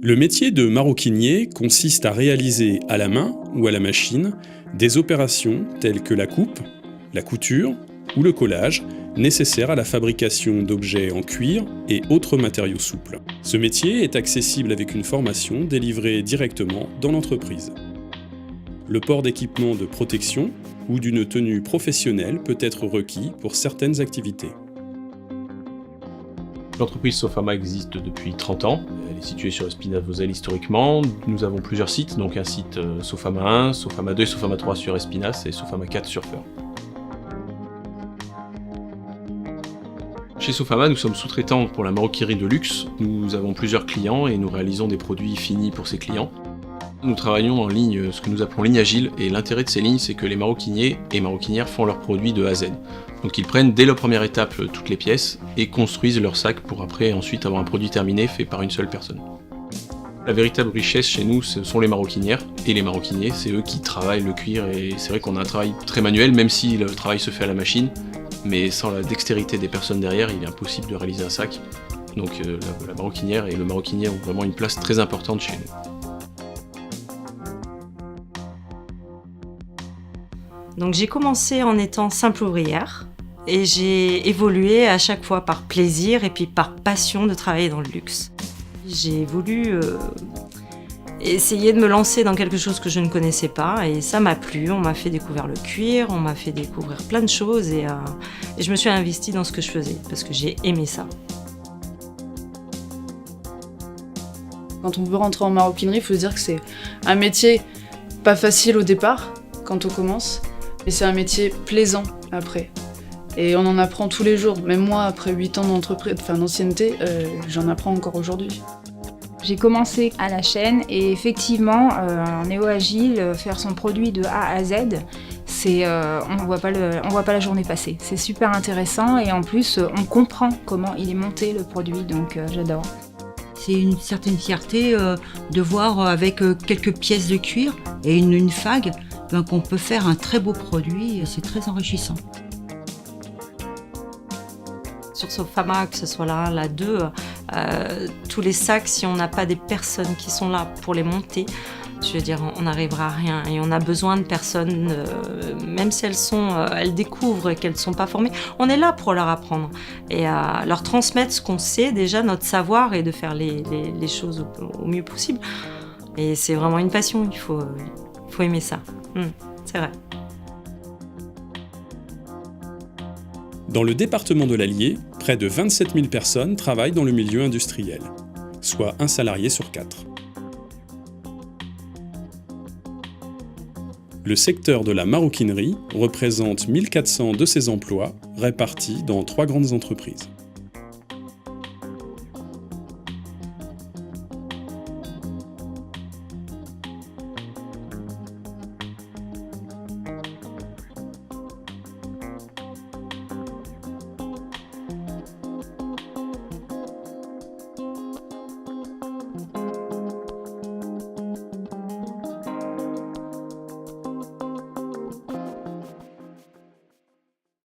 Le métier de maroquinier consiste à réaliser à la main ou à la machine des opérations telles que la coupe, la couture ou le collage, nécessaires à la fabrication d'objets en cuir et autres matériaux souples. Ce métier est accessible avec une formation délivrée directement dans l'entreprise. Le port d'équipements de protection ou d'une tenue professionnelle peut être requis pour certaines activités. L'entreprise Sofama existe depuis 30 ans. Elle est située sur Espinasse-Vozelle historiquement. Nous avons plusieurs sites, donc un site Sofama 1, Sofama 2 et Sofama 3 sur Espinasse et Sofama 4 sur Feur. Chez Sofama, nous sommes sous-traitants pour la maroquinerie de luxe. Nous avons plusieurs clients et nous réalisons des produits finis pour ces clients. Nous travaillons en ligne, ce que nous appelons ligne agile, et l'intérêt de ces lignes, c'est que les maroquiniers et maroquinières font leurs produits de A à Z. Donc ils prennent dès la première étape toutes les pièces et construisent leur sac pour après ensuite avoir un produit terminé fait par une seule personne. La véritable richesse chez nous, ce sont les maroquinières et les maroquiniers, c'est eux qui travaillent le cuir et c'est vrai qu'on a un travail très manuel, même si le travail se fait à la machine, mais sans la dextérité des personnes derrière, il est impossible de réaliser un sac. Donc la maroquinière et le maroquinier ont vraiment une place très importante chez nous. Donc j'ai commencé en étant simple ouvrière et j'ai évolué à chaque fois par plaisir et puis par passion de travailler dans le luxe. J'ai voulu essayer de me lancer dans quelque chose que je ne connaissais pas et ça m'a plu. On m'a fait découvrir le cuir, on m'a fait découvrir plein de choses et je me suis investie dans ce que je faisais parce que j'ai aimé ça. Quand on veut rentrer en maroquinerie, il faut se dire que c'est un métier pas facile au départ quand on commence. Et c'est un métier plaisant après. Et on en apprend tous les jours. Même moi, après 8 ans d'ancienneté, j'en apprends encore aujourd'hui. J'ai commencé à la chaîne et effectivement, en néo-agile, faire son produit de A à Z, on voit pas la journée passer. C'est super intéressant et en plus, on comprend comment il est monté le produit, donc j'adore. C'est une certaine fierté de voir avec quelques pièces de cuir et une fague, qu'on peut faire un très beau produit et c'est très enrichissant. Sur Sofama, que ce soit la 1, la 2, tous les sacs, si on n'a pas des personnes qui sont là pour les monter, je veux dire, on n'arrivera à rien. Et on a besoin de personnes, même si elles découvrent et qu'elles ne sont pas formées, on est là pour leur apprendre et leur transmettre ce qu'on sait, déjà notre savoir et de faire les choses au mieux possible. Et c'est vraiment une passion, il faut aimer ça. C'est vrai. Dans le département de l'Allier, près de 27 000 personnes travaillent dans le milieu industriel, soit un salarié sur 4. Le secteur de la maroquinerie représente 1400 de ces emplois répartis dans 3 grandes entreprises.